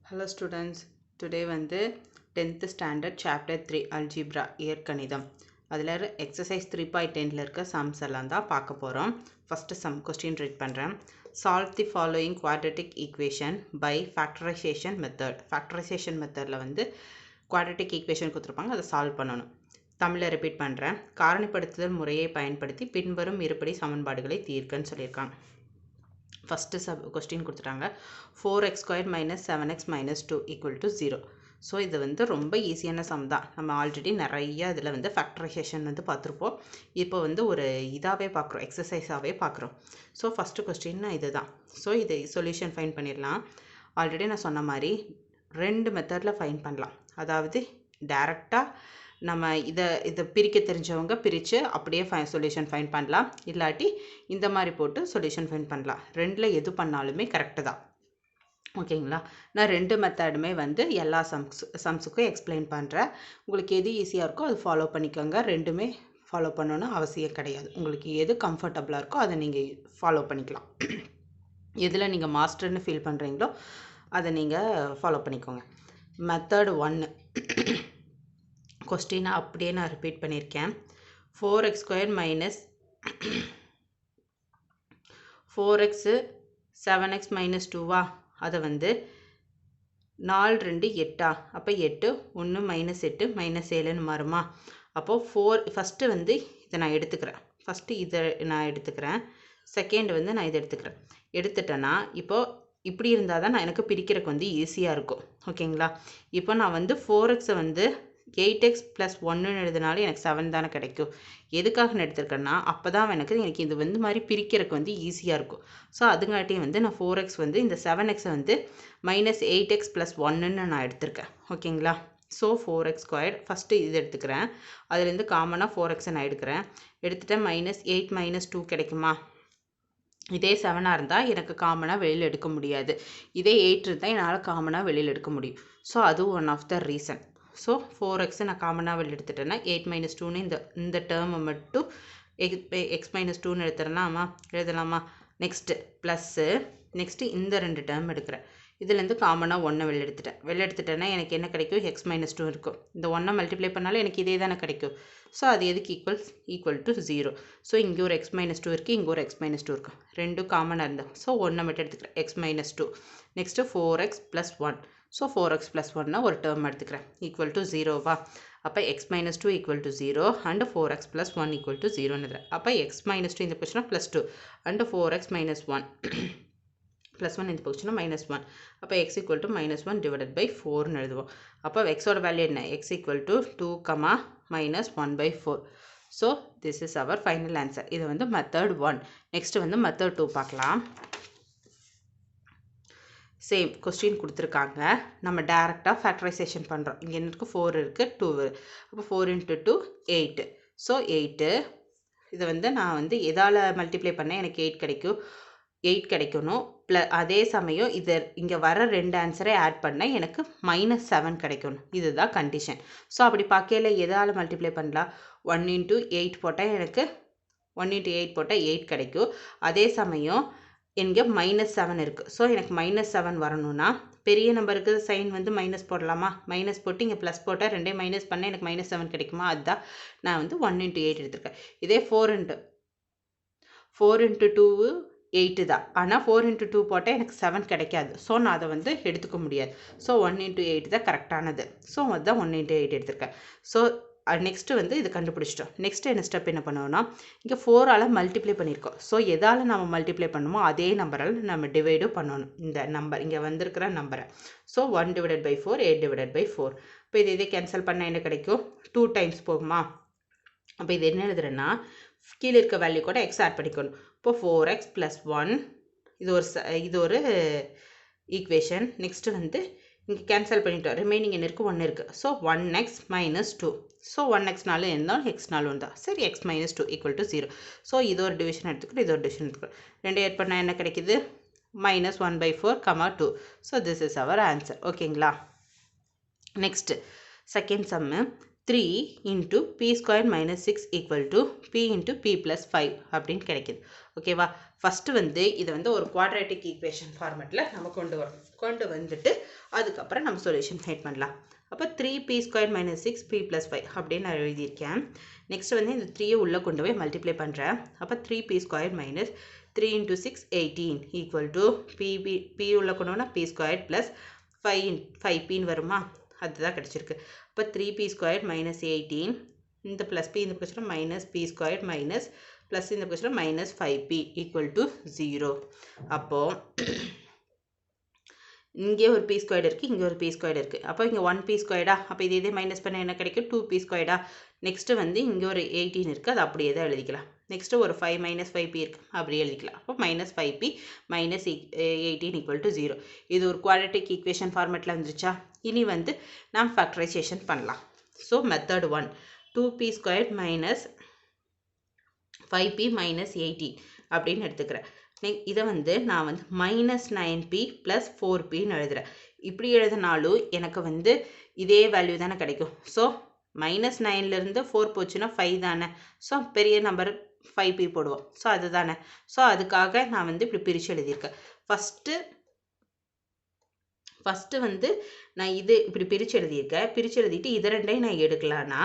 Hello students, today வந்து 10th standard chapter 3 algebra இயற்கணிதம் அதில் exercise 3.10ல இருக்க sums எல்லாம் தான் பார்க்க போகிறோம். First sum question read பண்ணுறேன். Solve the following quadratic equation by factorization method. Factorization methodல வந்து quadratic equation கொடுத்துருப்பாங்க, அதை சால்வ் பண்ணணும். தமிழில் ரிப்பீட் பண்ணுறேன். காரணிப்படுத்துதல் முறையை பயன்படுத்தி பின்வரும் இருபடி சமன்பாடுகளை தீர்க்கன்னு சொல்லியிருக்காங்க. ஃபஸ்ட்டு கொஸ்டின் கொடுத்துட்டாங்க 4x square minus 7x minus 2 equal to 0. So இது வந்து ரொம்ப ஈஸியான சம் தான். நம்ம ஆல்ரெடி நிறைய இதில் வந்து ஃபேக்டரைசேஷன் வந்து பார்த்துருப்போம். இப்போ வந்து ஒரு இதாகவே பார்க்குறோம், எக்ஸசைஸாகவே பார்க்குறோம். ஸோ ஃபஸ்ட்டு கொஸ்டின்னா இது தான். ஸோ இது சொல்யூஷன் ஃபைன் பண்ணிடலாம். ஆல்ரெடி நான் சொன்ன மாதிரி ரெண்டு மெத்தடில் ஃபைன் பண்ணலாம். அதாவது டேரெக்டாக நம்ம இதை பிரிக்க தெரிஞ்சவங்க பிரித்து அப்படியே சொல்யூஷன் ஃபைன் பண்ணலாம். இல்லாட்டி இந்த மாதிரி போட்டு சொல்யூஷன் ஃபைன் பண்ணலாம். ரெண்டில் எது பண்ணாலுமே கரெக்டு தான். ஓகேங்களா? நான் ரெண்டு மெத்தடுமே வந்து எல்லா சம்ஸுக்கும் எக்ஸ்பிளைன் பண்ணுறேன். உங்களுக்கு எது ஈஸியாக இருக்கோ அது ஃபாலோ பண்ணிக்கோங்க. ரெண்டுமே ஃபாலோ பண்ணணும்னு அவசியம் கிடையாது. உங்களுக்கு எது கம்ஃபர்டபுளாக இருக்கோ அதை நீங்கள் ஃபாலோ பண்ணிக்கலாம். எதில் நீங்கள் மாஸ்டர்னு ஃபீல் பண்ணுறீங்களோ அதை நீங்கள் ஃபாலோ பண்ணிக்கோங்க. மெத்தட் 1 கொஸ்டினை அப்படியே நான் ரிப்பீட் பண்ணியிருக்கேன். 4x square minus 4x 7x minus 2வா, அதை வந்து 4 2 8 அப்போ 8 1 மைனஸ் 8 மைனஸ் 7ன்னு மாறுமா. அப்போது 4 ஃபஸ்ட்டு வந்து இதை நான் எடுத்துக்கிறேன். ஃபஸ்ட்டு இதை நான் எடுத்துக்கிறேன். செகண்ட் வந்து நான் இதை எடுத்துட்டேன்னா இப்போது இப்படி இருந்தால் தான் நான் எனக்கு பிரிக்கிறதுக்கு வந்து ஈஸியாக இருக்கும். ஓகேங்களா? இப்போ நான் வந்து 4xை வந்து 8x + 1ன்னு எழுதினாலும் எனக்கு 7 தானே கிடைக்கும். எதுக்காக நான் எடுத்திருக்கேன்னா அப்போ தான் எனக்கு இது வந்து மாதிரி பிரிக்கிறதுக்கு வந்து ஈஸியாக இருக்கும். ஸோ அதுங்காட்டியும் வந்து நான் 4x வந்து இந்த 7xை வந்து -8x + 1ன்னு நான் எடுத்திருக்கேன். ஓகேங்களா? ஸோ 4x ஸ்கொயர் ஃபஸ்ட்டு இது எடுத்துக்கிறேன். அதுலேருந்து காமனாக 4xை நான் எடுத்துட்டேன். -8 - 2 கிடைக்குமா? இதே 7ஆக இருந்தால் எனக்கு காமனாக வெளியில் எடுக்க முடியாது. இதே 8 இருந்தால் என்னால் காமனாக வெளியில் எடுக்க முடியும். ஸோ அது one of the reason. So 4x நான் காமனாக வெளியில் எடுத்துட்டேன்னா 8 - 2ன்னு இந்த டேர்மை மட்டும் x - 2ன்னு எழுதலாமா? நெக்ஸ்ட்டு ப்ளஸ்ஸு நெக்ஸ்ட்டு இந்த ரெண்டு டேர்ம் எடுக்கிறேன். இதுலேருந்து காமனாக 1 வெளியில் எடுத்துட்டேன்னா எனக்கு என்ன கிடைக்கும்? x - 2 இருக்கும். இந்த 1 மல்டிப்ளை பண்ணாலும் எனக்கு இதே தானே கிடைக்கும். ஸோ அது எதுக்கு ஈக்குவல் டு 0. ஸோ இங்கே ஒரு x - 2 இருக்குது, இங்கே ஒரு x - 2 இருக்குது. ரெண்டும் காமனாக இருந்தால் ஸோ 1 மட்டும் எடுத்துக்கிறேன், x - 2. Next 4x + 1. So 4x + 1 ஒரு டேர்ம் எடுத்துக்கிறேன், ஈக்குவல் டு 0வா. அப்போ x - 2 equal to 0 and 4x + 1 equal to 0ன்னு. அப்போ x - 2 இந்த பொசிஷனாக +2 அண்ட் 4x - 1 +1 இந்த பொசிஷனாக -1. அப்போ x equal to -1 divided by 4ன்னு எழுதுவோம். அப்போ எக்ஸோட வேல்யூ என்ன? x equal to 2, -1/4. So this is our final answer. இது வந்து மெத்தட் 1. நெக்ஸ்ட் வந்து மெத்தட் 2 பார்க்கலாம். சேம் கொஸ்டின் கொடுத்துருக்காங்க. நம்ம டேரெக்டாக ஃபேக்டரைசேஷன் பண்ணுறோம். இங்கே என்ன இருக்குது? 4 இருக்குது, 2. அப்போ 4 × 2 8. ஸோ 8 இதை வந்து நான் வந்து எதால் மல்டிப்ளை பண்ணேன் எனக்கு 8 கிடைக்கும். 8 கிடைக்கணும். அதே சமயம் இங்கே வர ரெண்டு ஆன்சரை ஆட் பண்ணால் எனக்கு -7 கிடைக்கணும். இதுதான் கண்டிஷன். ஸோ அப்படி பார்க்கையில் எதால் மல்டிப்ளை பண்ணலாம்? 1 × 8 போட்டால் எனக்கு 1 × 8 போட்டால் 8 கிடைக்கும். அதே சமயம் இங்கே -7 இருக்குது. ஸோ எனக்கு -7 வரணும்னா பெரிய நம்பருக்கு சைன் வந்து மைனஸ் போடலாமா? மைனஸ் போட்டு இங்கே ப்ளஸ் போட்டால் ரெண்டே மைனஸ் பண்ணால் எனக்கு -7 கிடைக்குமா? அதுதான் நான் வந்து 1 × 8 எடுத்திருக்கேன். இதே 4 × 2 8 தான். ஆனால் 4 × 2 போட்டால் எனக்கு 7 கிடைக்காது. ஸோ நான் அதை வந்து எடுத்துக்க முடியாது. ஸோ 1 × 8 தான் கரெக்டானது. ஸோ அதுதான் 1 × 8 எடுத்திருக்கேன். ஸோ நெக்ஸ்ட்டு வந்து இது கண்டுபிடிச்சிட்டோம். நெக்ஸ்ட் என்ன ஸ்டெப் என்ன பண்ணுவோம்னா இங்கே 4ஆல் மல்டிப்ளை பண்ணியிருக்கோம். ஸோ எதால் நம்ம மல்டிப்ளை பண்ணுமோ அதே நம்பரால் நம்ம டிவைடும் பண்ணணும். இந்த நம்பர் இங்கே வந்திருக்கிற நம்பரை. ஸோ 1 ÷ 4 8 ÷ 4. இப்போ இதே கேன்சல் பண்ணால் என்ன கிடைக்கும்? 2 டைம்ஸ் போகுமா? அப்போ இது என்ன எழுதுறேன்னா கீழே இருக்க வேல்யூ கூட x ஆட் பண்ணிக்கணும். இப்போ 4x + 1 இது ஒரு ஈக்குவேஷன். நெக்ஸ்ட்டு வந்து இங்கே கேன்சல் பண்ணிட்டோம். ரிமைனிங் என்ன இருக்குது? 1 இருக்குது. So 1x - 2. ஸோ 1x இருந்தாலும் x தான். சரி, x - 2 ஈக்குவல் டு 0. ஸோ இது ஒரு டிவிஷன் எடுத்துக்கிறோம், இது ஒரு டிவிஷன் எடுத்துக்கிறோம். ரெண்டு ஆட் பண்ணால் என்ன கிடைக்குது? -1/4, 2. So this is our answer. ஓகேங்களா? Next second sum 3 into p square minus 6 equal to p into p plus 5 அப்படின்னு கிடைக்குது. ஓகேவா? ஃபஸ்ட்டு வந்து இதை வந்து ஒரு குவாட்ரேட்டிக் ஈக்குவேஷன் ஃபார்மெட்டில் நம்ம கொண்டு வந்துட்டு அதுக்கப்புறம் நம்ம சொல்யூஷன் ஃபைண்ட் பண்ணலாம். அப்போ 3p square minus 6p plus 5 அப்படின்னு நான் எழுதியிருக்கேன். நெக்ஸ்ட் வந்து இந்த 3 உள்ளே கொண்டு போய் மல்டிப்ளை பண்ணுறேன். அப்போ 3p square minus 3 into 6 18 equal to p உள்ளே கொண்டு போனால் p ஸ்கொயர் ப்ளஸ் 5pன்னு வருமா? அதுதான் கிடச்சிருக்கு. அப்போ 3p ஸ்கொயர் மைனஸ் 18 இந்த ப்ளஸ் p இந்த பக்கம் minus p square minus plus இந்த பக்கம் மைனஸ் 5p ஈக்குவல் டு 0. அப்போது இங்கே ஒரு p ஸ்கொயர்டு இருக்குது, இங்கே ஒரு p ஸ்கொயர்டு இருக்குது. அப்போ இங்கே 1p ஸ்கொயர்டா? அப்போ இதே மைனஸ் பண்ண என்ன கிடைக்கும்? 2p ஸ்கொயர்டா? நெக்ஸ்ட்டு வந்து இங்கே ஒரு 18 இருக்குது, அது அப்படியே தான் எழுதிக்கலாம். நெக்ஸ்ட்டு ஒரு 5 மைனஸ் 5p இருக்குது, அப்படியே எழுதிக்கலாம். அப்போ minus 5p minus 18 equal to 0. இது ஒரு குவாட்ரேட்டிக் ஈக்குவேஷன் ஃபார்மெட்டில் வந்துருச்சா? இனி வந்து நாம் ஃபேக்டரைசேஷன் பண்ணலாம். So method 1 2p square minus 5p minus 18 அப்படின்னு எடுத்துக்கிறேன். இதை வந்து நான் வந்து மைனஸ் 9p ப்ளஸ் 4pன்னு எழுதுகிறேன். இப்படி எழுதினாலும் எனக்கு வந்து இதே வேல்யூ தானே கிடைக்கும். ஸோ மைனஸ் 9லேருந்து 4 போச்சுன்னா 5 தானே. ஸோ பெரிய நம்பர் 5p போடுவோம். ஸோ அதுதானே. ஸோ அதுக்காக நான் வந்து இப்படி பிரித்து எழுதியிருக்கேன். ஃபஸ்ட்டு வந்து நான் இது இப்படி பிரித்து எழுதியிருக்கேன். பிரித்து எழுதிட்டு இதை ரெண்டையும் நான் எடுக்கலான்னா,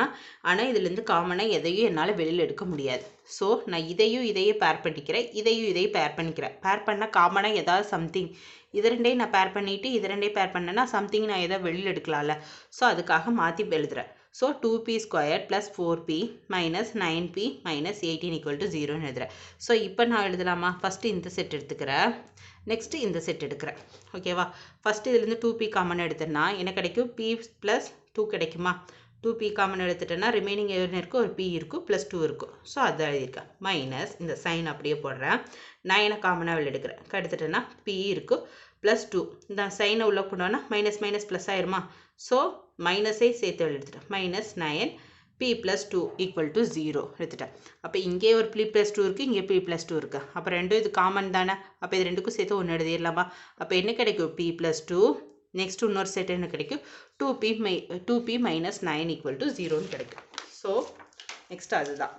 ஆனால் இதுலேருந்து காமனாக எதையும் என்னால் வெளியில் எடுக்க முடியாது. ஸோ நான் இதையும் பேர் பண்ணிக்கிறேன், இதையும் பேர் பண்ணிக்கிறேன். பேர் பண்ணால் காமனாக ஏதாவது சம்திங் இது ரெண்டையும் நான் பேர் பண்ணிவிட்டு இது ரெண்டையும் பேர் பண்ணேன்னா சம்திங் நான் எதாவது வெளியில் எடுக்கலாம்ல. ஸோ அதுக்காக மாற்றி எழுதுகிறேன். So 2p square plus 4p minus 9p minus 18 equal to 0ன்னு எழுதுகிறேன். ஸோ இப்போ நான் எழுதலாமா? ஃபஸ்ட்டு இந்த செட் எடுத்துக்கிறேன், நெக்ஸ்ட்டு இந்த செட் எடுக்கிறேன். ஓகேவா? ஃபஸ்ட்டு இதுலேருந்து 2p காமன் எடுத்தேன்னா என்ன கிடைக்கும்? p ப்ளஸ் 2 கிடைக்குமா? 2p காமன் எடுத்துட்டேன்னா ரிமைனிங் என்ன இருக்கும்? ஒரு p இருக்கும் ப்ளஸ் 2 இருக்கும். ஸோ அதை எழுதியிருக்கேன். மைனஸ் இந்த சைன் அப்படியே போடுறேன். 9 காமனாக வெளில எடுக்கிறேன். எடுத்துட்டேன்னா p இருக்கும் ப்ளஸ் 2. இந்த சைனை உள்ளே கொண்டோன்னா மைனஸ் மைனஸ் ப்ளஸ் ஆயிருமா? ஸோ மைனஸை சேர்த்து எடுத்துட்டேன். Minus 9p plus 2 equal to 0 எடுத்துட்டேன். அப்போ இங்கே ஒரு p ப்ளஸ் 2 இருக்குது, இங்கே p ப்ளஸ் 2 இருக்குது. அப்போ ரெண்டும் இது காமன் தானே. அப்போ இது ரெண்டுக்கும் சேர்த்து ஒன்று எழுதிடலாமா? அப்போ என்ன கிடைக்கும்? p plus 2. நெக்ஸ்ட் இன்னொரு செட் என்ன கிடைக்கும்? 2p மைனஸ் 9 ஈக்குவல் டு 0ன்னு கிடைக்கும். ஸோ நெக்ஸ்ட் அதுதான்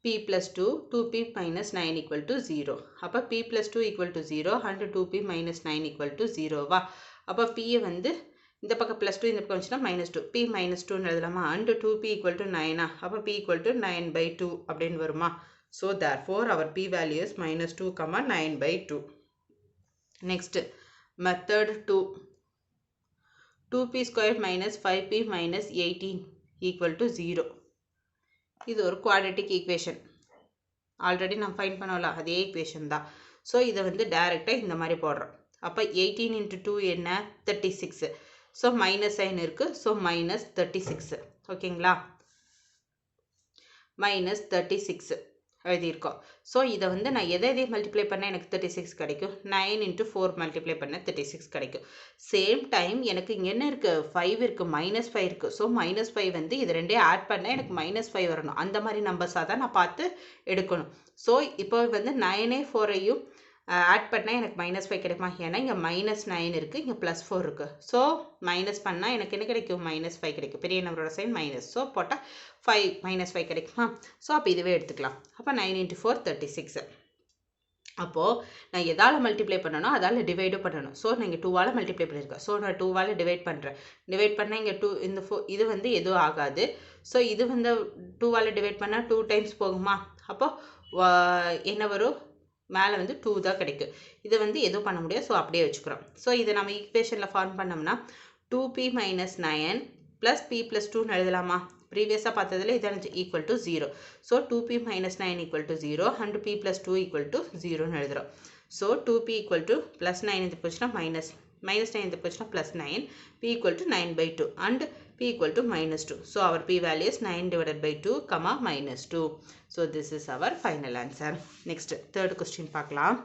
p plus 2 2p minus 9 equal to 0. அப்போ p plus 2 equal to 0 and 2p minus 9 equal to 0 வா? அப்போ p வந்து இந்த பக்கம் plus 2 இந்த பக்கம் வந்துச்சுன்னா minus 2 p minus 2 எழுதலாமா? and 2p equal to 9 அப்போ p equal to 9 by 2 அப்படின்னு வருமா? So therefore our p value is minus 2 9 by 2. Next method 2 2p square minus 5p minus 18 equal to 0. இது ஒரு குவாட்ரேட்டிக் ஈக்குவேஷன். ஆல்ரெடி நான் find பண்ணோம்ல, அதே equation தான். ஸோ இதை வந்து டைரெக்டாக இந்த மாதிரி போடுறோம். அப்போ 18 into 2 என்ன? 36. ஸோ மைனஸ் சைன் இருக்குது. So minus 36. ஓகேங்களா? மைனஸ் 36 எழுதியிருக்கோம். ஸோ இதை வந்து நான் எதை மல்டிப்ளை பண்ணால் எனக்கு 36 கிடைக்கும்? 9 into 4 மல்டிப்ளை பண்ணால் 36 கிடைக்கும். சேம் டைம் எனக்கு இங்கே என்ன இருக்குது? 5 இருக்குது, மைனஸ் 5 இருக்குது. ஸோ மைனஸ் 5 வந்து இது ரெண்டையும் ஆட் பண்ணால் எனக்கு மைனஸ் 5 வரணும். அந்த மாதிரி நம்பர்ஸாக தான் நான் பார்த்து எடுக்கணும். ஸோ இப்போ வந்து 9 4ஐயும் ஆட் பண்ணால் எனக்கு மைனஸ் 5 கிடைக்குமா? ஏன்னா இங்கே மைனஸ் 9 இருக்குது, இங்கே ப்ளஸ் 4 இருக்குது. ஸோ மைனஸ் பண்ணால் எனக்கு என்ன கிடைக்கும்? மைனஸ் 5 கிடைக்கும். பெரிய நம்பரோட சைன் மைனஸ். ஸோ போட்டால் 5 மைனஸ் 5 கிடைக்குமா? ஸோ அப்போ இதுவே எடுத்துக்கலாம். அப்போ 9 into 4 36. அப்போது நான் எதால் மல்டிப்ளை பண்ணணும்? அதால் டிவைடும் பண்ணணும். ஸோ நான் இங்கே 2ஆல் மல்டிப்ளை பண்ணியிருக்கேன். ஸோ நான் 2ஆல் டிவைட் பண்ணுறேன். டிவைட் பண்ணால் இங்கே 2 இந்த 4 இது வந்து எதுவும் ஆகாது. ஸோ இது வந்து 2ஆல் டிவைட் பண்ணால் 2 டைம்ஸ் போகுமா? அப்போது என்ன வரும்? மேலே வந்து 2 தான் கிடைக்கும். இதை வந்து எதுவும் பண்ண முடியாது. ஸோ அப்படியே வச்சுக்கிறோம். ஸோ இதை நம்ம ஈக்குவேஷனில் ஃபார்ம் பண்ணோம்னா 2p minus 9 plus p plus 2ன்னு எழுதலாமா? ப்ரீவியஸாக பார்த்ததில் இதான் equal to 0. So 2p minus 9 ஈக்குவல் to 0 and p plus 2 equal to 0ன்னு எழுதுகிறோம். So 2p equal to plus 9 இந்த போச்சுன்னா மைனஸ் 9 இந்த போச்சுன்னா plus 9 p equal to 9 by 2 and p equal to minus 2. So our p value is 9 divided by 2 comma minus 2. So this is our final answer. Next third question பார்க்கலாம்.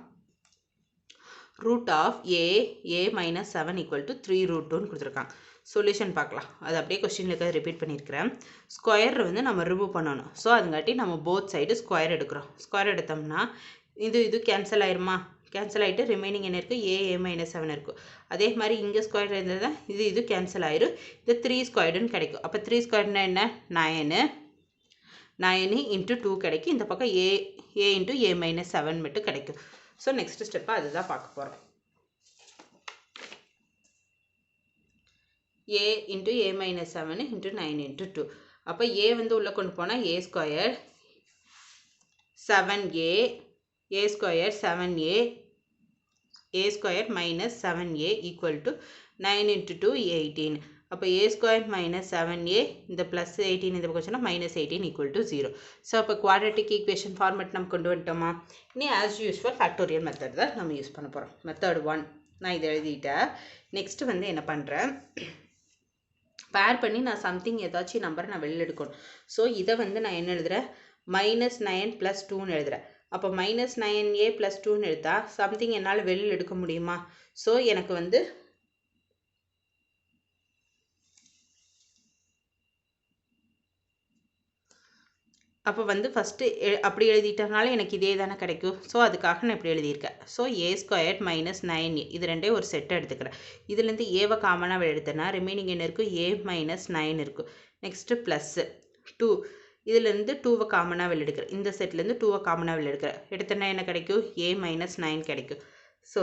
root of a minus 7 equal to 3 root 2 கொடுத்துருக்காங்க. Solution பார்க்கலாம். அது அப்படியே கொஸ்டினில் repeat பண்ணியிருக்கிறேன். Square வந்து நம்ம remove பண்ணணும். ஸோ அதுங்காட்டி நம்ம போத் சைடு ஸ்கொயர் எடுக்கிறோம். ஸ்கொயர் எடுத்தோம்னா இது கேன்சல் ஆயிருமா? கேன்சல் ஆகிட்டு ரிமைனிங் என்ன இருக்குது a மைனஸ் 7 இருக்கும். அதே மாதிரி இங்கே ஸ்கொயர் இருந்தது இது கேன்சல் ஆயிரும். இது 3 ஸ்கொயர்டுன்னு கிடைக்கும். அப்போ 3 ஸ்கொயர்டுனா என்ன 9 இன்ட்டு 2 கிடைக்கும். இந்த பக்கம் a இன்ட்டு a மைனஸ் 7 மட்டும் கிடைக்கும். ஸோ நெக்ஸ்ட் ஸ்டெப்பாக அதுதான் பார்க்க போகிறோம். a into a minus 7 into 9 into 2. அப்போ a வந்து உள்ளே கொண்டு போனால் a square 7a a square 7a a square minus 7a equal to 9 into 2 18. அப்போ a ஸ்கொயர் மைனஸ் 7a இந்த ப்ளஸ் 18 இந்த பக்கம் வச்சுன்னா மைனஸ் 18 ஈக்குவல் டு 0. ஸோ அப்போ குவாட்ரட்டிக் ஈக்குவேஷன் ஃபார்மேட் நம்ம கொண்டு வந்துட்டோமா? இனி ஆஸ் யூஸ்வல் ஃபேக்டோரியல் மெத்தட் தான் நம்ம யூஸ் பண்ண போகிறோம். மெத்தட் 1 நான் இதை எழுதிட்டேன். நெக்ஸ்ட் வந்து என்ன பண்ணுறேன், பேர் பண்ணி நான் சம்திங் ஏதாச்சும் நம்பரை நான் வெளியில் எடுக்கணும். ஸோ இதை வந்து நான் என்ன எழுதுகிறேன் மைனஸ் 9 ப்ளஸ் 2ன்னு எழுதுகிறேன். அப்போ மைனஸ் 9a ப்ளஸ் 2ன்னு எடுத்தா சம்திங் என்னால் வெளியில் எடுக்க முடியுமா? ஸோ எனக்கு வந்து அப்போ வந்து ஃபஸ்ட்டு அப்படி எழுதிட்டனால எனக்கு இதே தானே கிடைக்கும். ஸோ அதுக்காக நான் இப்படி எழுதியிருக்கேன். So a square minus 9a இது ரெண்டே ஒரு செட்டை எடுத்துக்கிறேன். இதுலேருந்து ஏவை காமனாக எடுத்தேன்னா ரிமைனிங் என்ன இருக்கும் a மைனஸ் 9 இருக்கும். நெக்ஸ்ட்டு ப்ளஸ்ஸு 2 இதுலேருந்து 2வை காமனாக வெளில எடுக்கிறேன். இந்த செட்லேருந்து 2வை காமனாக வெளில எடுக்கிறேன். எடுத்தேன்னா என்ன கிடைக்கும் a மைனஸ் 9 கிடைக்கும். ஸோ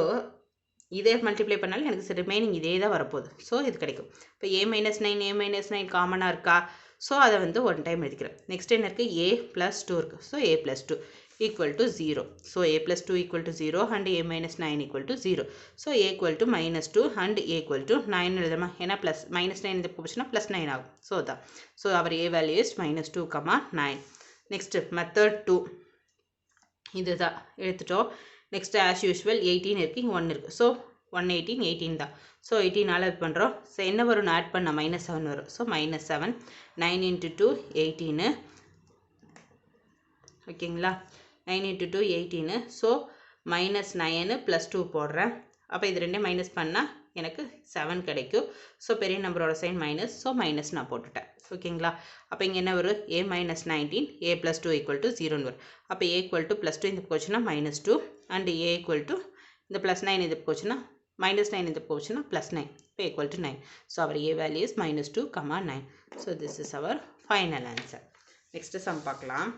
இதே மல்டிப்ளை பண்ணாலும் எனக்கு ரிமைனிங் இதே தான் வரப்போகுது. ஸோ இது கிடைக்கும். இப்போ a மைனஸ் 9 காமனாக இருக்கா? ஸோ அதை வந்து ஒன் டைம் எழுதிக்கிறேன். நெக்ஸ்ட் என்ன இருக்குது a ப்ளஸ் 2 இருக்குது. So a plus 2 equal to 0. So a plus 2 equal to 0 and a minus 9 ஈக்குவல் to 0. So a equal to minus 2 and a equal to 9 எழுதுமா? ஏன்னா ப்ளஸ் மைனஸ் 9 இந்த போச்சுன்னா ப்ளஸ் 9 ஆகும். So தான். So our a value is minus 2, 9. Next method 2 இதுதான் எடுத்துட்டோம். Next as usual 18 இருக்குது, இங்கே 1 இருக்குது. ஸோ 18 தான். ஸோ 18 இது பண்ணுறோம். ஸோ என்ன வரும் ஆட் பண்ண மைனஸ் 7 வரும். ஸோ மைனஸ் 7 9 இன்ட்டு 2 18 ஓகேங்களா? 9 இன்ட்டு 2 18. ஸோ மைனஸ் 9 ப்ளஸ் 2 போடுறேன். அப்போ இது ரெண்டே மைனஸ் பண்ணால் எனக்கு 7 கிடைக்கும். ஸோ பெரிய நம்பரோட சைன் மைனஸ். ஸோ மைனஸ் நான் போட்டுட்டேன். ஓகேங்களா? அப்போ இங்கே என்ன வரும் a minus 19 a plus 2 equal to 0ன்னு வரும். அப்போ a ஈக்குவல் டு ப்ளஸ் 2 இந்த போச்சுன்னா minus 2 and a equal to இந்த ப்ளஸ் 9 இது போச்சுன்னா மைனஸ் 9 இது போச்சுன்னா ப்ளஸ் 9. இப்போ equal to 9. So our a value is minus 2, 9. So this is our final answer. Next sum பார்க்கலாம்.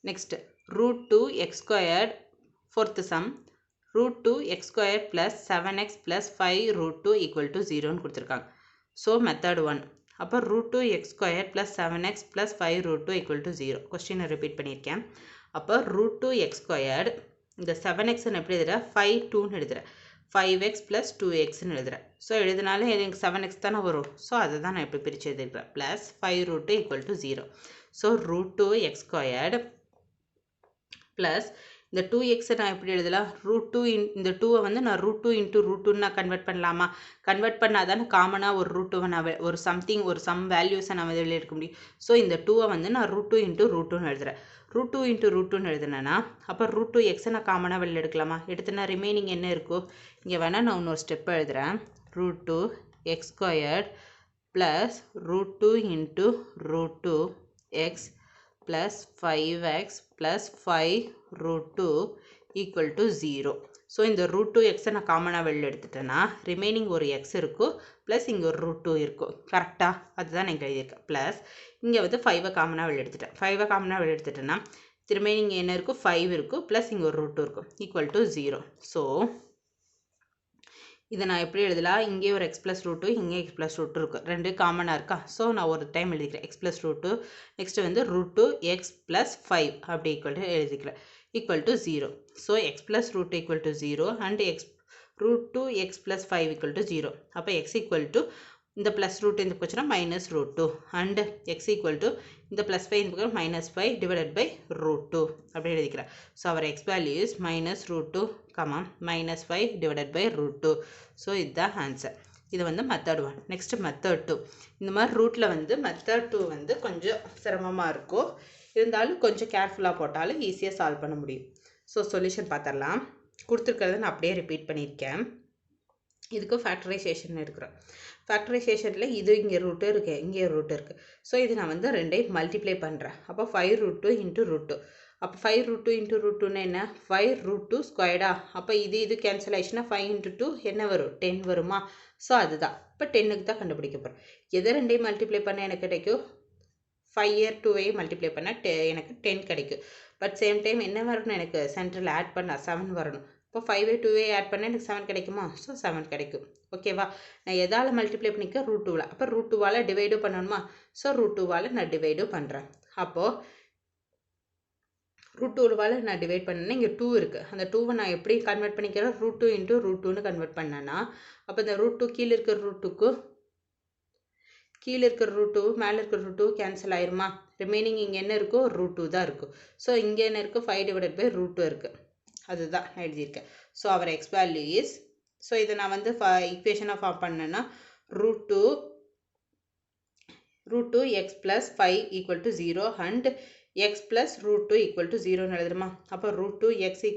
Next root 2 X squared fourth sum root 2 X square plus 7x plus 5 root 2 equal to 0ன்னு கொடுத்துருக்காங்க. So method 1. அப்போ root 2 X square plus 7x plus 5 root 2 equal to 0. கொஸ்டினை repeat பண்ணியிருக்கேன். அப்போ root 2 X squared இந்த 7xன்னு எப்படி எழுதுகிறேன் 5 2ன்னு எழுதுகிறேன். 5x ப்ளஸ் 2xன்னு எழுதுகிறேன். ஸோ எழுதினாலும் எனக்கு 7x தானே வரும். ஸோ அதை தான் நான் இப்படி பிரித்து எழுதிருக்கிறேன். Plus 5 root 2 equal to 0. So root 2 X squared plus இந்த 2x நான் எப்படி எழுதலாம் ரூட் 2 இந்த 2வை வந்து நான் ரூட் 2 இன்ட்டு ரூட் 2 நான் கன்வெர்ட் பண்ணலாமா? கன்வெர்ட் பண்ணால் தானே காமனாக ஒரு ரூட் 2வை நான் ஒரு சம் வேல்யூஸை நான் வெளியே எடுக்க முடியும். ஸோ இந்த 2வை வந்து நான் ரூட் 2 இன்ட்டு ரூட் 2ன்னு எழுதுறேன். ரூட் 2 இன்ட்டு ரூட் 2ன்னு எழுதுனேன்னா அப்போ ரூட் 2 எக்ஸை நான் காமனாக வெளியே எடுக்கலாமா? எடுத்துனா ரிமைனிங் என்ன இருக்கும்? இங்கே வேணால் நான் இன்னொரு ஸ்டெப் எழுதுகிறேன். Root 2 X squared plus root 2 into root 2 x plus 5x plus 5 root 2 equal to 0. So இந்த root 2x நான் காமனாக வெளில எடுத்துட்டேன்னா ரிமைனிங் ஒரு x இருக்கும் ப்ளஸ் இங்கே ஒரு root 2 இருக்கும். கரெக்டாக அதுதான் நான் எழுதியிருக்கேன். ப்ளஸ் இங்கே வந்து 5வை காமனாக வெளில எடுத்துட்டேன். 5வை காமனாக வெளில எடுத்துட்டேன்னா ரிமைனிங் என்ன இருக்கும் 5 இருக்கும் ப்ளஸ் இங்கே ஒரு root 2 இருக்கும் ஈக்குவல் டு 0. ஸோ இதை நான் எப்படி எழுதலாம்? இங்கே ஒரு எக்ஸ் ப்ளஸ் ரூட் 2 இங்கே எக்ஸ் ப்ளஸ் ரூட் 2 இருக்கும். ரெண்டு காமனாக இருக்கா? ஸோ நான் ஒரு டைம் எழுதிக்கிறேன் எக்ஸ் ப்ளஸ் ரூட் 2. நெக்ஸ்ட்டு வந்து ரூட் 2 எக்ஸ் ப்ளஸ் 5 அப்படி ஈக்குவல் டு எழுதிக்கிறேன் equal to 0. So x plus root equal to 0 and x root 2 x plus 5 equal to 0. அப்போ எக்ஸ் ஈக்குவல் டு இந்த ப்ளஸ் ரூட் இந்த போச்சுன்னா minus root 2 and x equal to இந்த plus 5 இந்த பக்கம் minus 5 divided by root 2 அப்படி எழுதிக்கிறேன். So our x value is minus root 2 minus 5 divided by root 2. So இதுதான் ஆன்சர். இது வந்து மெத்தட் 1. Next method 2. இந்த மாதிரி ரூட்டில் வந்து மெத்தட் 2 வந்து கொஞ்சம் சிரமமாக இருக்கும். இருந்தாலும் கொஞ்சம் கேர்ஃபுல்லாக போட்டாலும் ஈஸியாக சால்வ் பண்ண முடியும். ஸோ சொல்யூஷன் பார்த்துடலாம். கொடுத்துருக்கிறத நான் அப்படியே ரிப்பீட் பண்ணியிருக்கேன். இதுக்கு ஃபேக்டரைசேஷன் எடுக்கிறோம். ஃபேக்டரைசேஷனில் இது இங்கே ரூட்டு இருக்குது, இங்கே ரூட்டு இருக்குது. ஸோ இது நான் வந்து ரெண்டையும் மல்டிப்ளை பண்ணுறேன். அப்போ 5√2 × √2. அப்போ 5√2 × √2ன்னா என்ன? 5√2 ஸ்கொயர்டா? அப்போ இது கேன்சல் ஆயிடுச்சுன்னா 5 × 2 என்ன வரும்? 10 வருமா? ஸோ அதுதான் இப்போ 10க்கு தான் கண்டுபிடிக்க போகிறோம். எதை ரெண்டையும் மல்டிப்ளை பண்ண எனக்கு கிடைக்கும்? 5 2ஐயும் மல்டிப்ளை பண்ணால் எனக்கு 10 கிடைக்கும். பட் சேம் டைம் என்ன வரணும்? எனக்கு சென்டரில் ஆட் பண்ணால் 7 வரணும். இப்போ 5 2ஐ ஆட் பண்ணால் எனக்கு 7 கிடைக்குமா? ஸோ 7 கிடைக்கும். ஓகேவா? நான் எதால் மல்டிப்ளை பண்ணிக்க? √2. அப்போ √2வால் டிவைடும் பண்ணணுமா? ஸோ √2வால் நான் டிவைடும் பண்ணுறேன். அப்போது √2வால் நான் டிவைட் பண்ணேன்னா இங்கே 2 இருக்குது. அந்த 2வை நான் எப்படி கன்வெர்ட் பண்ணிக்கிறேன்? √2 × √2ன்னு கன்வெர்ட் பண்ணேன்னா அப்போ இந்த √2 கீழே இருக்கிற √2க்கு கீழே இருக்கிற √2 மேலே இருக்கிற √2 கேன்சல் ஆயிருமா? ரிமைனிங் இங்கே என்ன இருக்கோ? √2 தான் இருக்கும். ஸோ இங்கே என்ன இருக்குது? 5/√2 இருக்குது. அதுதான் நான் எழுதியிருக்கேன். So our x value is, so இதை நான் வந்து ஈக்குவேஷனாக ஃபார்ம் பண்ணேன்னா √2 x + 5 = 0 and x + √2 = 0ன்னு எழுதுமா? அப்போ √2 x =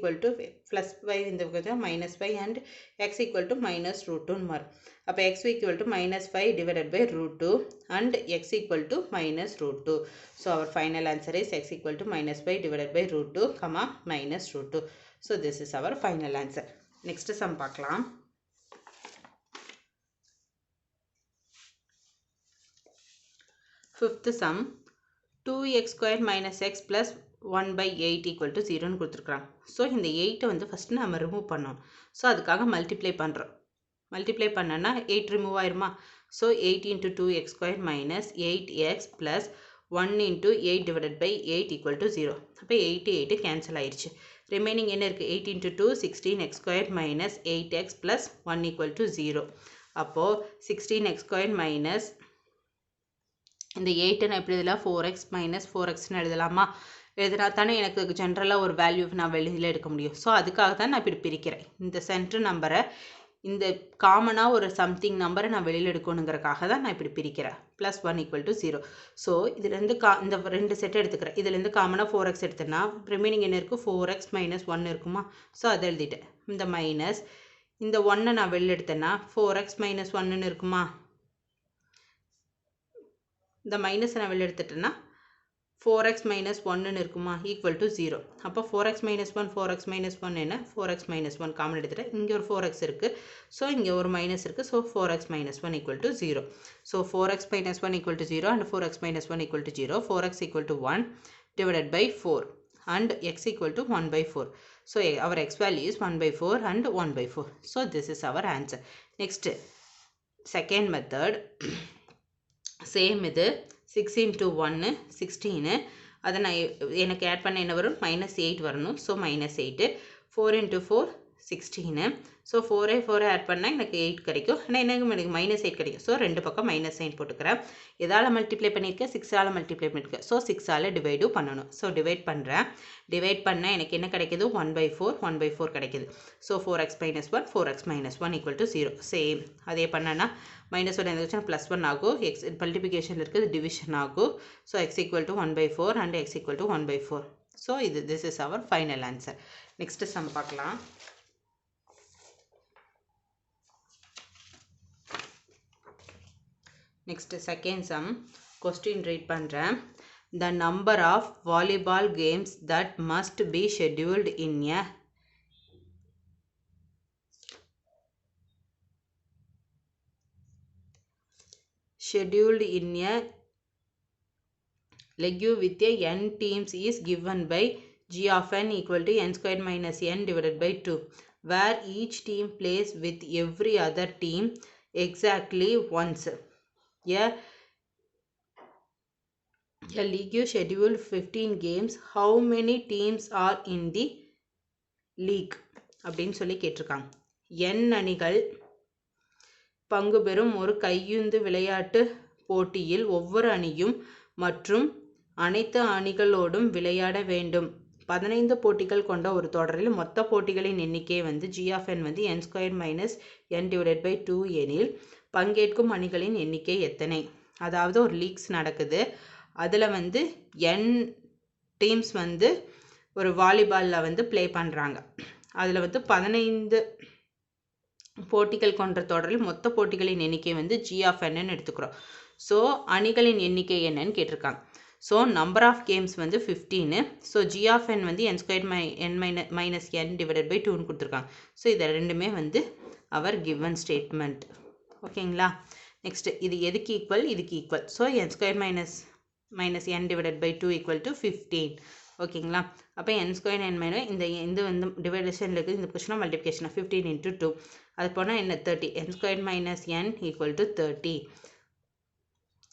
+5 இந்த பக்கம் -5 and x = -√2ன்னு மாறும். அப்போ x = -5/√2 and x = -√2. So our final answer is x = -5/√2, -√2. So this is our final answer. Next sum பார்க்கலாம். Fifth sum, 2x² - x + 1/8 = 0ன்னு கொடுத்துருக்குறாங்க. ஸோ இந்த 8 வந்து ஃபஸ்ட்டு நம்ம ரிமூவ் பண்ணோம். ஸோ அதுக்காக மல்டிப்ளை பண்ணுறோம். மல்டிப்ளை பண்ணனா 8 ரிமூவ் ஆயிருமா? So 8 × 2x² - 8x + 1 × 8/8 = 0. அப்போ 8 8 கேன்சல் ஆயிடுச்சு. ரிமைனிங் என்ன இருக்குது? 8 × 2 16x² - 8x + 1 = 0. அப்போது 16x² இந்த 8 நான் எப்படி எழுதலாம்? 4x - 4xன்னு எழுதலாமா? எழுதுனா தானே எனக்கு ஜென்ரலாக ஒரு வேல்யூ நான் வெளியில் எடுக்க முடியும். ஸோ அதுக்காக தான் நான் இப்படி பிரிக்கிறேன். இந்த சென்டர் நம்பரை, இந்த காமனாக ஒரு சம்திங் நம்பரை நான் வெளியில் எடுக்கணுங்கிறக்காக தான் நான் இப்படி பிரிக்கிறேன். +1 = 0. ஸோ இதுலேருந்து இந்த 2 செட் எடுத்துக்கிறேன். இதுலேருந்து காமனாக 4x எடுத்தேன்னா ரிமைனிங் என்ன இருக்குது? 4x - 1 இருக்குமா? ஸோ அதை எழுதிட்டேன். இந்த மைனஸ் இந்த 1 நான் வெளியில் எடுத்தேன்னா 4x - 1ன்னு இருக்குமா? இந்த மைனஸ் நான் வெளியில் எடுத்துட்டேன்னா 4x - 1ன்னு இருக்குமா? = 0. அப்போ 4x - 1 4x - 1 என்ன? 4x - 1 காமன் எடுத்துட்டேன். இங்கே ஒரு 4x இருக்குது. ஸோ இங்கே ஒரு மைனஸ் இருக்குது. So 4x - 1 = 0. So 4x - 1 = 0 and 4x - 1 = 0. 4x = 1 / 4 and x = 1/4. So our x value is 1/4 and 1/4. So this is our answer. Next, second method. Same இது 6 × 1 16. அதை நான் எனக்கு ஆட் பண்ண என்ன வரும்? -8 வரணும். ஸோ -8. 4 × 4 16. ஸோ 4 ஆட் பண்ணால் எனக்கு 8 கிடைக்கும். ஆனால் எனக்கு -8 கிடைக்கும். ஸோ ரெண்டு பக்கம் -9 போட்டுக்கிறேன். எதால் மல்டிப்ளை பண்ணியிருக்கேன்? 6ஆல் மல்டிப்ளை பண்ணியிருக்கேன். ஸோ 6ஆல் டிவைடும் பண்ணணும். ஸோ டிவைட் பண்ணுறேன். டிவைட் பண்ணால் எனக்கு என்ன கிடைக்கிது? 1/4 கிடைக்கிது. So 4x - 1 4x - 1 = 0. சேம் அதே பண்ணனா -1 இருந்துச்சுன்னா +1 ஆகும். எக்ஸ் மல்டிப்ளிகேஷன் இருக்குது, டிவிஷன் ஆகும். So x = 1/4 and x = 1/4. So this is our final answer. Next sum பார்க்கலாம். Next, second sum. Question read பண்ணுறேன். The number of volleyball games that must be scheduled in a league with a n teams is given by g of n = n² - n / 2, where each team plays with every other team exactly once. A league scheduled 15 games. How many teams are in the league? அப்படின்னு சொல்லி கேட்டிருக்காங்க. n அணிகள் பங்கு பெறும் ஒரு கையுந்து விளையாட்டு போட்டியில் ஒவ்வொரு அணியும் மற்றும் அனைத்து அணிகளோடும் விளையாட வேண்டும். 15 போட்டிகள் கொண்ட ஒரு தொடரில் மொத்த போட்டிகளின் எண்ணிக்கை வந்து g of n வந்து n² - n / 2 எனில் பங்கேற்கும் அணிகளின் எண்ணிக்கை எத்தனை? அதாவது ஒரு லீக்ஸ் நடக்குது. அதில் வந்து n டீம்ஸ் வந்து ஒரு வாலிபாலில் வந்து ப்ளே பண்ணுறாங்க. அதில் வந்து 15 போட்டிகள் கொண்ட தொடரில் மொத்த போட்டிகளின் எண்ணிக்கை வந்து g of n எடுத்துக்கிறோம். ஸோ அணிகளின் எண்ணிக்கை என்னன்னு கேட்டிருக்காங்க. ஸோ நம்பர் ஆஃப் கேம்ஸ் வந்து 15. ஸோ g of n வந்து n square minus n divided by 2ன்னு கொடுத்துருக்காங்க. ஸோ இதை ரெண்டுமே வந்து அவர் கிவன் ஸ்டேட்மெண்ட். ஓகேங்களா? நெக்ஸ்ட் இது எதுக்கு ஈக்குவல்? இதுக்கு equal. So n square minus n divided by 2 equal to 15. ஓகேங்களா? அப்போ n ஸ்கொயர் n மைனஸ் இந்த வந்து டிவைடேஷனில் இருக்குது. இந்த கொஸ்டினாக மல்டிப்ளிகேஷனாக 15 into 2 அது போனால் என்ன 30. n square minus n equal to 30.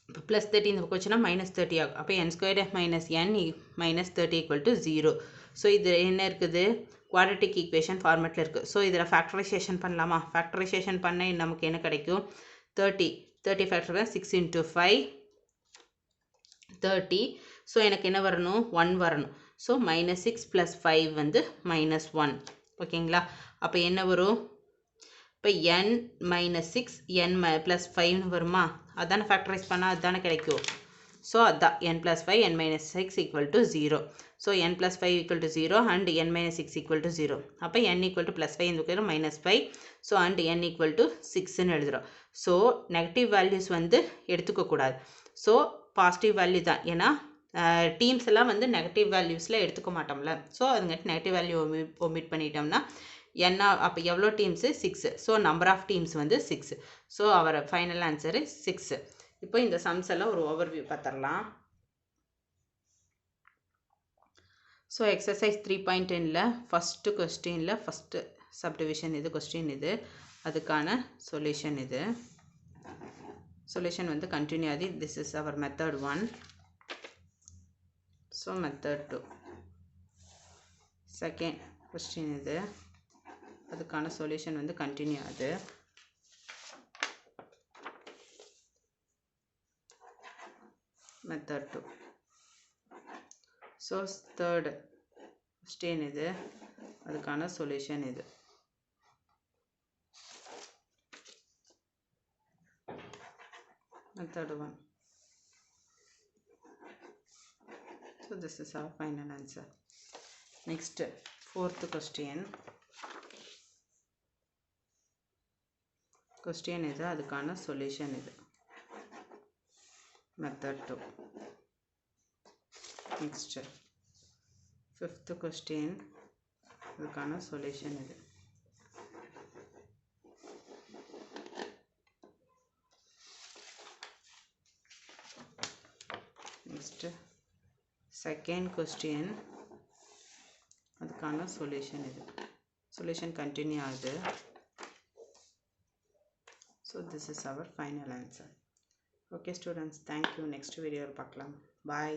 இப்போ ப்ளஸ் 30 இந்த கொஸ்டினாக மைனஸ் 30 ஆகும். அப்போ n square minus n minus 30 equal to 0. So இது என்ன இருக்குது? குவாட்ரட்டிக் ஈக்குவேஷன் ஃபார்மேட்டில் இருக்குது. ஸோ இதில் ஃபேக்டரைசேஷன் பண்ணலாமா? ஃபேக்டரைசேஷன் பண்ண நமக்கு என்ன கிடைக்கும்? 30 ஃபேக்டர் 6 into 5 30. ஸோ எனக்கு என்ன வரணும்? 1 வரணும். ஸோ மைனஸ் 6 ப்ளஸ் 5 வந்து மைனஸ் 1. ஓகேங்களா? அப்போ என்ன வரும்? இப்போ n மைனஸ் 6 n ப்ளஸ் 5ன்னு வருமா? அதானே ஃபேக்டரைஸ் பண்ணால் அதுதானே கிடைக்கும். ஸோ அதுதான் n plus 5 n minus 6 equal to 0. So n plus 5 equal to 0 and n minus 6 equal to 0. அப்போ n ஈக்குவல் டு ப்ளஸ் 5 இந்த minus 5. So and n equal to 6ன்னு எழுதுகிறோம். ஸோ நெகட்டிவ் வேல்யூஸ் வந்து எடுத்துக்கக்கூடாது. ஸோ பாசிட்டிவ் வேல்யூ தான். ஏன்னா teams எல்லாம் வந்து நெகட்டிவ் வேல்யூஸில் எடுத்துக்க மாட்டோம்ல. ஸோ அதுங்காட்டி நெகட்டிவ் வேல்யூ ஒமிட் பண்ணிட்டோம்னா என்ன? அப்போ எவ்வளோ teams? 6. So number of teams வந்து 6. So our final answer 6. இப்போ இந்த சம்ஸ் எல்லாம் ஒரு ஓவர்வியூ பார்த்துடலாம். ஸோ எக்ஸசைஸ் 3.10ல் ஃபஸ்ட்டு கொஸ்டினில் ஃபஸ்ட்டு சப்டிவிஷன் இது கொஸ்டின் இது அதுக்கான சொல்யூஷன் இது. சொல்யூஷன் வந்து கண்டினியூ ஆகுது. This is our method 1. So method 2 second question இது அதுக்கான சொல்யூஷன் வந்து கண்டினியூ ஆகுது. மெத்தட் 2. ஸோ தேர்டு கொஸ்டின் இது அதுக்கான சொல்யூஷன் இது. Method 1. So this is our final answer. Next, fourth question. Question இது அதுக்கான solution இது. Method 2. Next, fifth question அதுக்கான solution இது. Next, second question அதுக்கான solution இது. Solution continue ஆகுது. So this is our final answer. Okay students, thank you. Next video பார்க்கலாம். Bye.